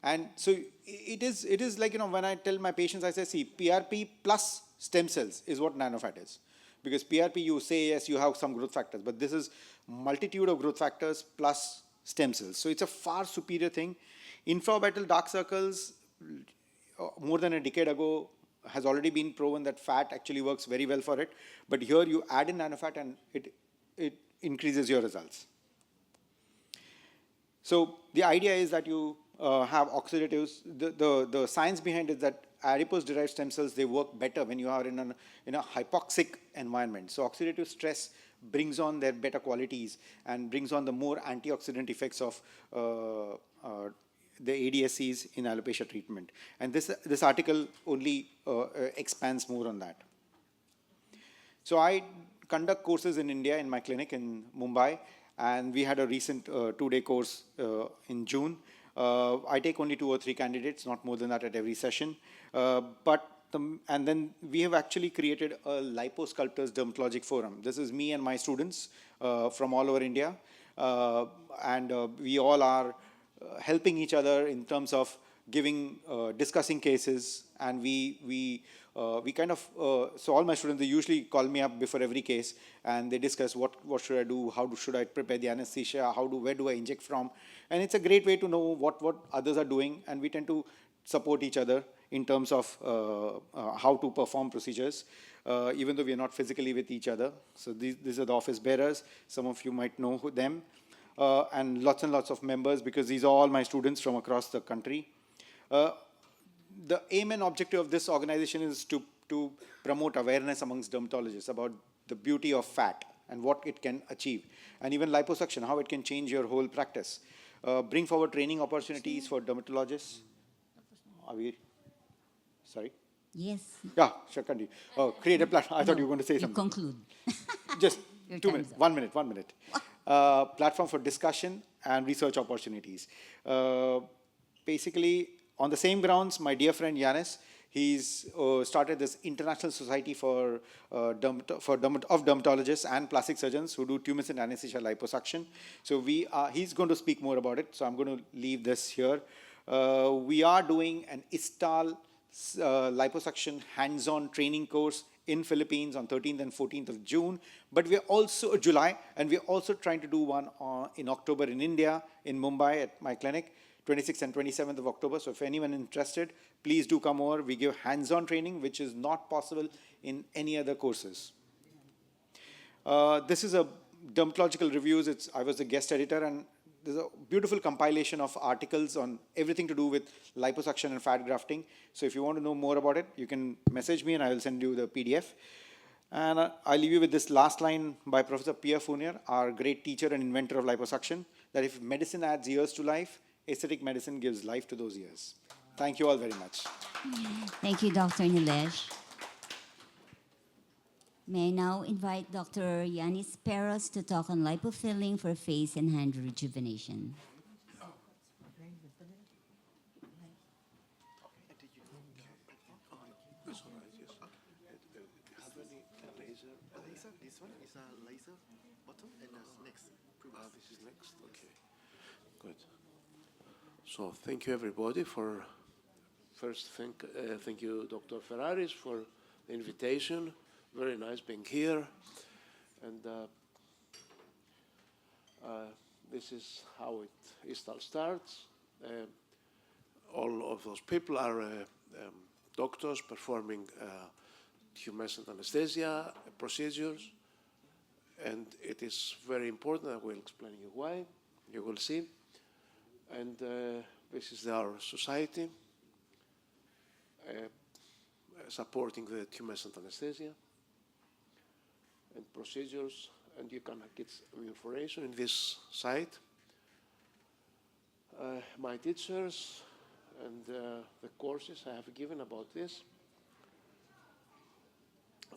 And so it is like, when I tell my patients, I say, see, PRP plus stem cells is what nanofat is. Because PRP, you say, yes, you have some growth factors, but this is multitude of growth factors plus stem cells. So it's a far superior thing. Infraorbital dark circles, more than a decade ago, has already been proven that fat actually works very well for it. But here you add in nanofat and it increases your results. So the idea is that you have oxidatives. The science behind it is that adipose-derived stem cells, they work better when you are in a hypoxic environment. So oxidative stress brings on their better qualities and brings on the more antioxidant effects of the ADSCs in alopecia treatment. And this article only expands more on that. So I conduct courses in India in my clinic in Mumbai, and we had a recent 2-day course in June. I take only 2 or 3 candidates, not more than that at every session. And then we have actually created a liposculptors dermatologic forum. This is me and my students from all over India. And we all are helping each other in terms of discussing cases. And we kind of, so all my students, they usually call me up before every case and they discuss what should I do, how should I prepare the anesthesia, where do I inject from. And it's a great way to know what others are doing, and we tend to support each other in terms of how to perform procedures, even though we are not physically with each other. So these are the office bearers. Some of you might know them. And lots of members, because these are all my students from across the country. The aim and objective of this organization is to promote awareness amongst dermatologists about the beauty of fat and what it can achieve, and even liposuction, how it can change your whole practice. Bring forward training opportunities for dermatologists. Are we? Sorry? Yes. Yeah, sure, continue. Create a platform. I thought you were going to say something. Conclude. Just Your 2 time minutes, is up. 1 minute, 1 minute. Platform for discussion and research opportunities. Basically, on the same grounds, my dear friend Yanis, he's started this International Society for dermatologists and plastic surgeons who do tumescent anesthesia liposuction. So he's going to speak more about it. So I'm going to leave this here. We are doing an ISTAL liposuction hands-on training course in Philippines on 13th and 14th of June, but we're also July, and we're also trying to do one in October in India, in Mumbai at my clinic, 26th and 27th of October. So if anyone interested, please do come over. We give hands-on training, which is not possible in any other courses. This is a dermatological reviews. I was the guest editor, and there's a beautiful compilation of articles on everything to do with liposuction and fat grafting. So if you want to know more about it, you can message me and I will send you the PDF. And I'll leave you with this last line by Professor Pierre Fournier, our great teacher and inventor of liposuction, that if medicine adds years to life, aesthetic medicine gives life to those years. Thank you all very much. Thank you, Dr. Nilesh. May I now invite Dr. Yanis Peros to talk on lipofilling for face and hand rejuvenation. laser. This one is a laser bottom, and next. This is next. Okay, good. So thank you everybody for first. Thank you, Dr. Ferraris, for the invitation. Very nice being here, and this is how it all starts. All of those people are doctors performing tumescent anesthesia procedures, and it is very important. I will explain you why. You will see. And this is our society supporting the tumescent anesthesia and procedures, and you can get some information in this site. My teachers and the courses I have given about this.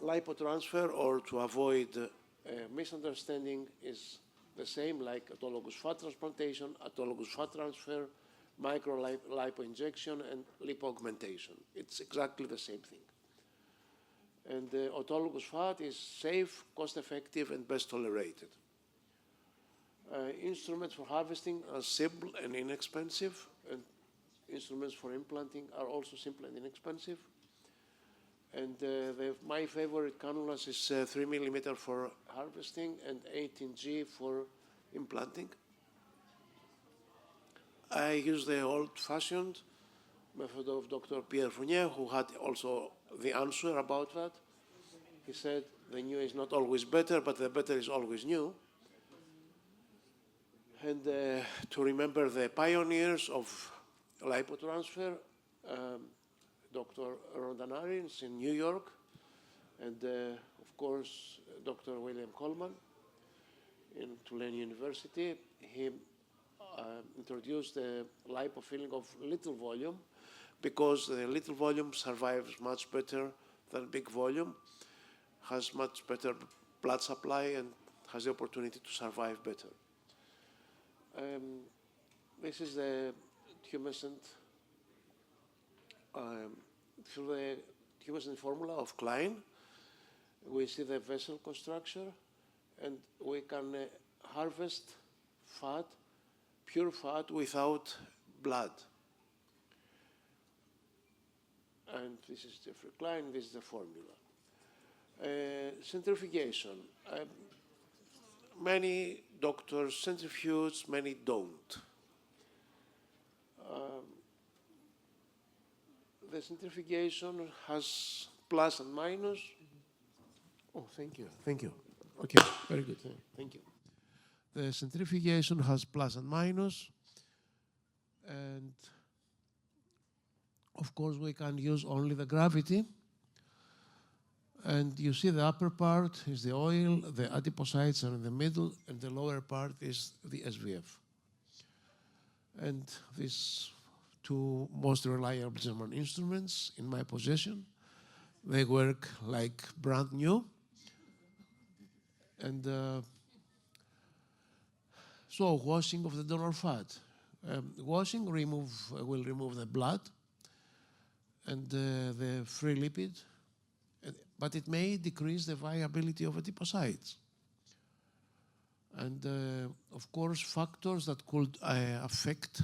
Lipotransfer, or to avoid misunderstanding, is the same like autologous fat transplantation, autologous fat transfer, lipo injection, and lipoaugmentation. It's exactly the same thing. And autologous fat is safe, cost-effective, and best tolerated. Instruments for harvesting are simple and inexpensive, and instruments for implanting are also simple and inexpensive. And my favorite cannulas is 3 millimeter for harvesting and 18G for implanting. I use the old-fashioned method of Dr. Pierre Fournier, who had also the answer about that. He said, the new is not always better, but the better is always new. And to remember the pioneers of lipotransfer, Dr. Rhonda Narins in New York, and of course, Dr. William Coleman in Tulane University. He introduced the lipofilling of little volume because the little volume survives much better than big volume, has much better blood supply, and has the opportunity to survive better. This is the tumescent through the tumescent formula of Klein. We see the vessel construction, and we can harvest fat, pure fat, without blood. And this is Jeffrey Klein, this is the formula. Centrifugation. Many doctors centrifuge, many don't. The centrifugation has plus and minus. Oh, thank you. Thank you. Okay, very good. Thank you. The centrifugation has plus and minus. And of course, we can use only the gravity. And you see the upper part is the oil, the adipocytes are in the middle, and the lower part is the SVF. And these two most reliable German instruments in my possession, they work like brand new. And so washing of the donor fat. Washing will remove the blood and the free lipid, but it may decrease the viability of adipocytes. And of course, factors that could affect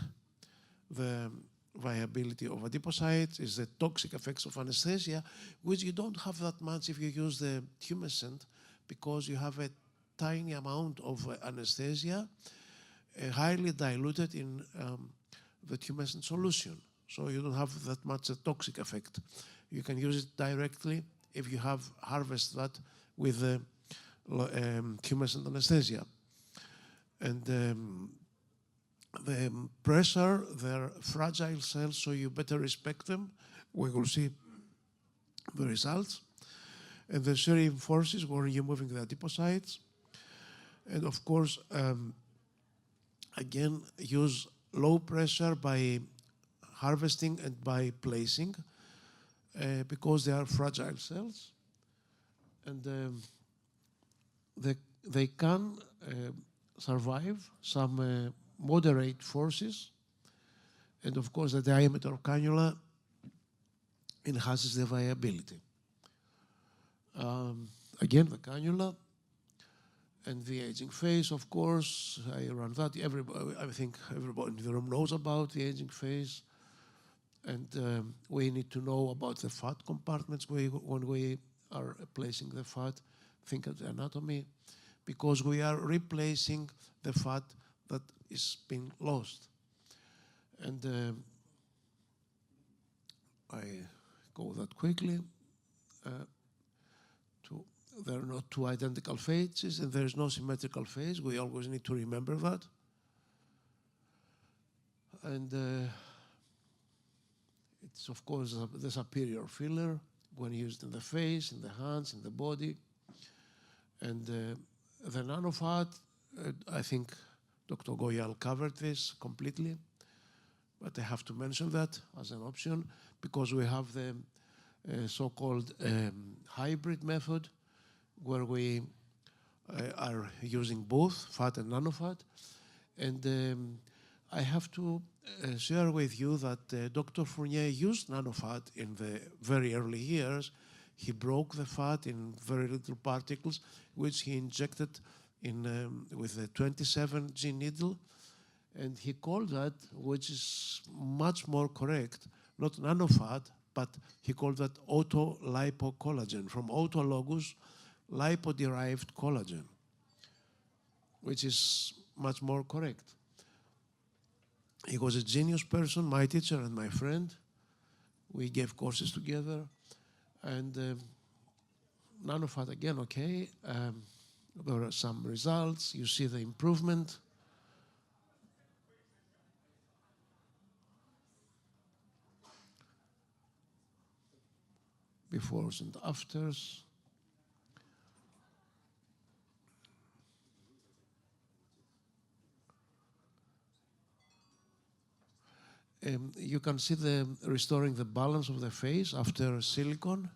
the viability of adipocytes is the toxic effects of anesthesia, which you don't have that much if you use the tumescent, because you have a tiny amount of anesthesia, highly diluted in the tumescent solution. So you don't have that much a toxic effect. You can use it directly if you have harvested that with the tumescent anesthesia. And the pressure, they're fragile cells, so you better respect them. We will see the results. And the shearing forces where you're moving the adipocytes. And of course, again, use low pressure by harvesting and by placing because they are fragile cells. And they can survive some moderate forces. And of course, the diameter of cannula enhances the viability. again, the cannula. And the aging phase, of course, I run that. I think everybody in the room knows about the aging phase. And we need to know about the fat compartments when we are placing the fat. Think of the anatomy, because we are replacing the fat that is being lost. And I go that quickly. There are not two identical phases, and there is no symmetrical phase. We always need to remember that. And it's, of course, the superior filler when used in the face, in the hands, in the body. And the nanofat, I think Dr. Goyal covered this completely, but I have to mention that as an option because we have the so-called hybrid method, where we are using both fat and nanofat. And I have to share with you that Dr. Fournier used nanofat in the very early years. He broke the fat in very little particles, which he injected in with a 27 gene needle. And he called that, which is much more correct, not nanofat, but he called that autolipocollagen, from autologous lipo-derived collagen, which is much more correct. He was a genius person, my teacher and my friend. We gave courses together. And nanofat, again, okay. There are some results. You see the improvement. Befores and afters. You can see the restoring the balance of the face after silicone.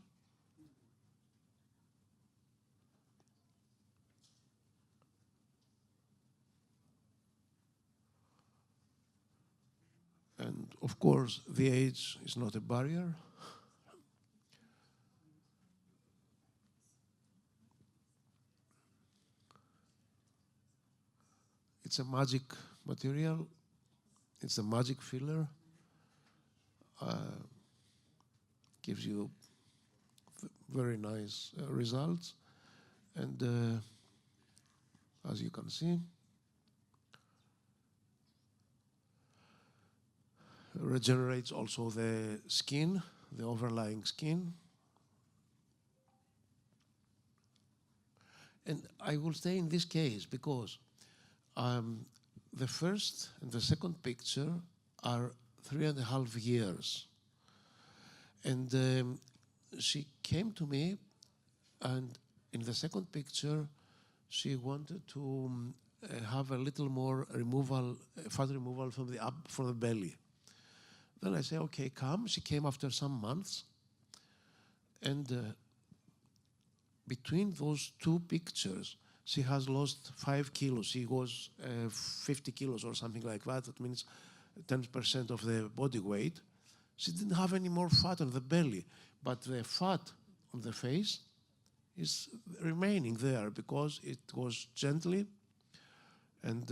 And of course, the age is not a barrier. It's a magic material. It's a magic filler. Gives you very nice results. And as you can see, regenerates also the skin, the overlying skin. And I will stay in this case because the first and the second picture are 3.5 years. And she came to me, and in the second picture, she wanted to have a little more removal, fat removal from the belly. Then I said, okay, come. She came after some months. And between those two pictures, she has lost 5 kilos. She was 50 kilos or something like that. That means 10% of the body weight. She didn't have any more fat on the belly, but the fat on the face is remaining there because it was gently and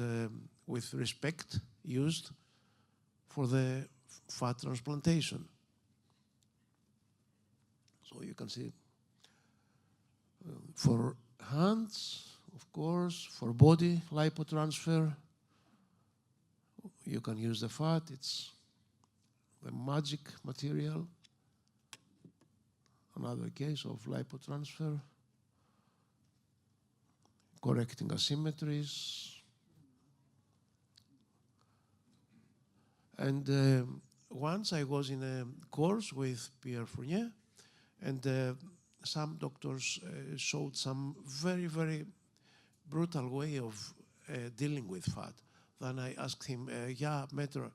with respect used for the fat transplantation. So you can see for hands, of course, for body lipotransfer, you can use the fat. It's the magic material. Another case of lipotransfer, correcting asymmetries. And once I was in a course with Pierre Fournier, and some doctors showed some very, very brutal way of dealing with fat. Then I asked him, yeah, Maître,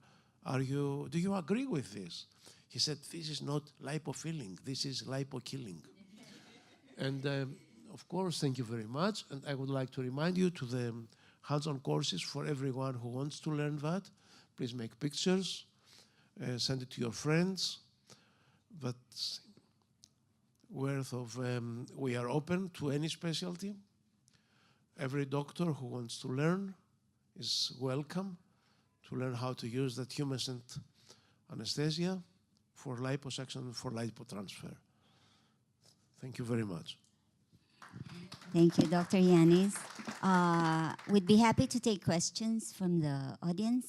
do you agree with this? He said, this is not lipofilling, this is lipokilling. And of course, thank you very much. And I would like to remind you to the hands-on courses for everyone who wants to learn that. Please make pictures, send it to your friends. But worth of, we are open to any specialty. Every doctor who wants to learn is welcome to learn how to use that humescent anesthesia for liposuction and for lipotransfer. Thank you very much. Thank you, Dr. Yanis. We'd be happy to take questions from the audience.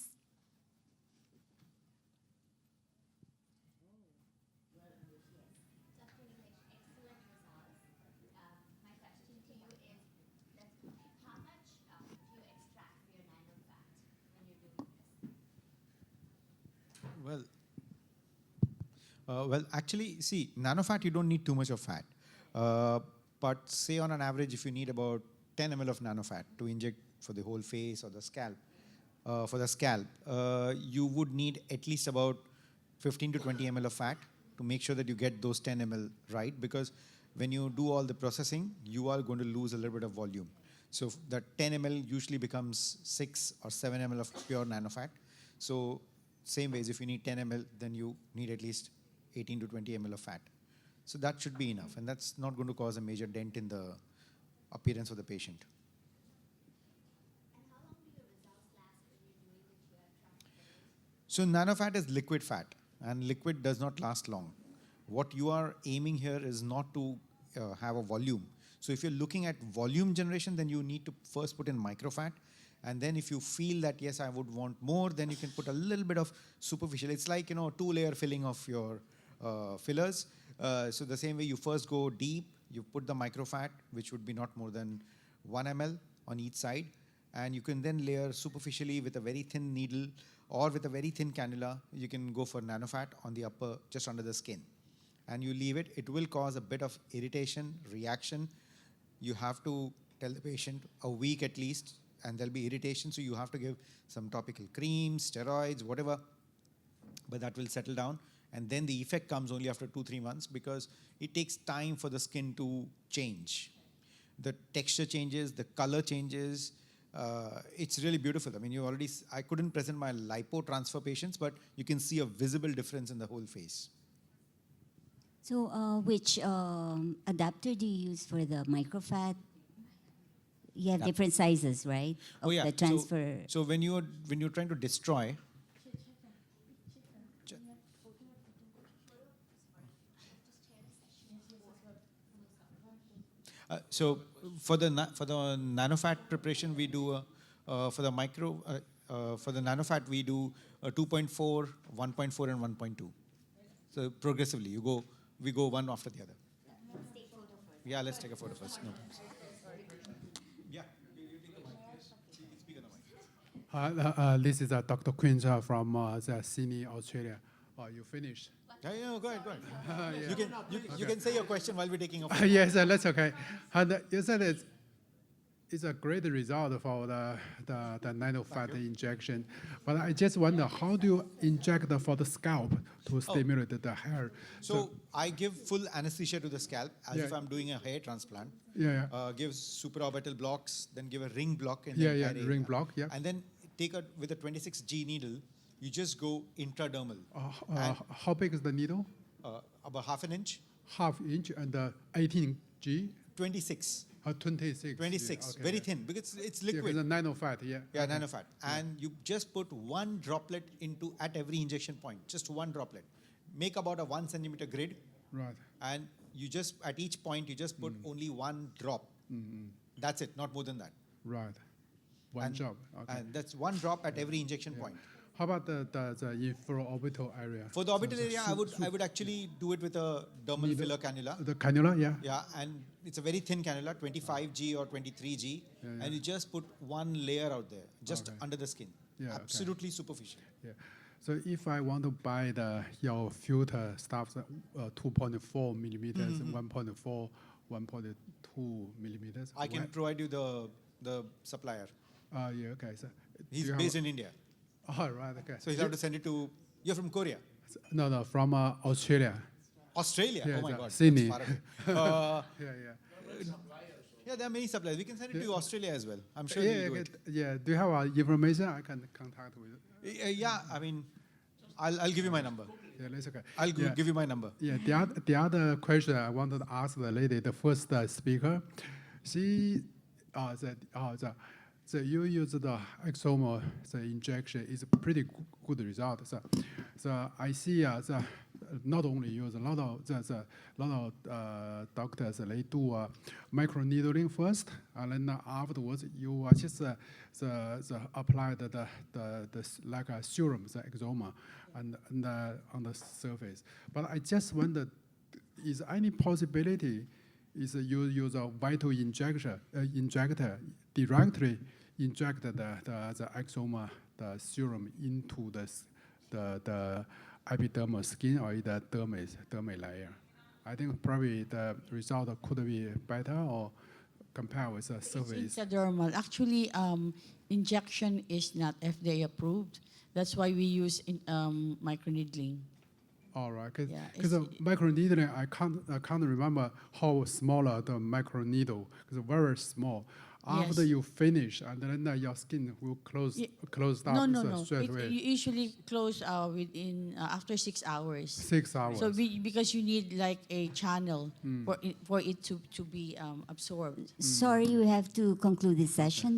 Well, actually, see, nanofat, you don't need too much of fat. But say on an average, if you need about 10 ml of nanofat to inject for the whole face or the scalp, you would need at least about 15 to 20 ml of fat to make sure that you get those 10 ml right, because when you do all the processing, you are going to lose a little bit of volume. So that 10 ml usually becomes 6 or 7 ml of pure nanofat. So same ways, if you need 10 ml, then you need at least 18 to 20 ml of fat. So that should be enough, and that's not going to cause a major dent in the appearance of the patient. So nanofat is liquid fat, and liquid does not last long. What you are aiming here is not to have a volume. So if you're looking at volume generation, then you need to first put in microfat. And then if you feel that, yes, I would want more, then you can put a little bit of superficial. It's like, 2-layer filling of your fillers. So the same way, you first go deep, you put the microfat, which would be not more than 1 ml on each side. And you can then layer superficially with a very thin needle or with a very thin cannula. You can go for nanofat on the upper, just under the skin. And you leave it. It will cause a bit of irritation, reaction. You have to tell the patient a week at least, and there'll be irritation. So you have to give some topical creams, steroids, whatever. But that will settle down. And then the effect comes only after 2-3 months, because it takes time for the skin to change. The texture changes, the color changes. It's really beautiful. I mean, I couldn't present my lipo transfer patients, but you can see a visible difference in the whole face. So which adapter do you use for the microfat? You have different sizes, right? Of the transfer. So when you're trying to destroy, so for the nanofat preparation, we do for the nanofat we do 2.4, 1.4, and 1.2. So progressively, we go one after the other. Yeah, let's take a photo first. No problem. Yeah, you take the mic. Yes, speak on the mic. This is Dr. Quinn from the Sydney, Australia. You finished? Yeah, go ahead. You can say your question while we're taking a photo. Yes, that's okay. And you said it's a great result for the nanofat injection. But I just wonder, how do you inject for the scalp to stimulate the hair? So I give full anesthesia to the scalp as if I'm doing a hair transplant. Give supraorbital blocks, then give a ring block. In the ring block, yeah. And then take with a 26G needle, you just go intradermal. How big is the needle? About half an inch. Half inch and 18G? 26. 26. 26, okay, very thin, because it's liquid. Yeah, it's a nanofat, yeah. Yeah, nanofat. And you just put one droplet at every injection point, just one droplet. Make about a 1 centimeter grid. Right. And you just, at each point, you just put only one drop. That's it, not more than that. Right. One drop. Okay. And that's one drop at every injection point. How about the infraorbital area? For the orbital area, I would actually do it with a dermal filler cannula. The cannula, yeah. Yeah, and it's a very thin cannula, 25G or 23G, and you just put one layer out there, just under the skin. Yeah, absolutely superficial. Yeah. So if I want to buy your filter stuff, 2.4 millimeters, 1.4, 1.2 millimeters. I can provide you the supplier. Yeah, okay. So he's based in India. Oh, right, okay. So he'll have to send it to, you're from Korea? No, from Australia. Australia? Yeah, oh my God. Sydney. Yeah, there are many suppliers. We can send it to Australia as well. I'm sure they'll do it. Yeah, do you have information I can contact with? Yeah, I mean, I'll give you my number. Yeah, that's okay. I'll Yeah. give you my number. Yeah, the other question I wanted to ask the lady, the first speaker, she said, you use the axonal the injection is a pretty good result. So I see not only use a lot of doctors they do microneedling first, and then afterwards you just apply the like a serum, the axoma, and on the surface. But I just wondered, is any possibility is you use a vital injector directly inject the axoma, the serum into the epidermal skin or the dermal layer? I think probably the result could be better or compare with the It's surface. intradermal. Actually, injection is not FDA approved. That's why we use microneedling. All right, Yeah, because microneedling, I can't remember how smaller the microneedle, because very small. After Yes. you finish, and then your skin will close No, down no. straight It away. usually close within after 6 hours. 6 hours. So because you need like a channel for it to be absorbed. Sorry, we have to conclude this session.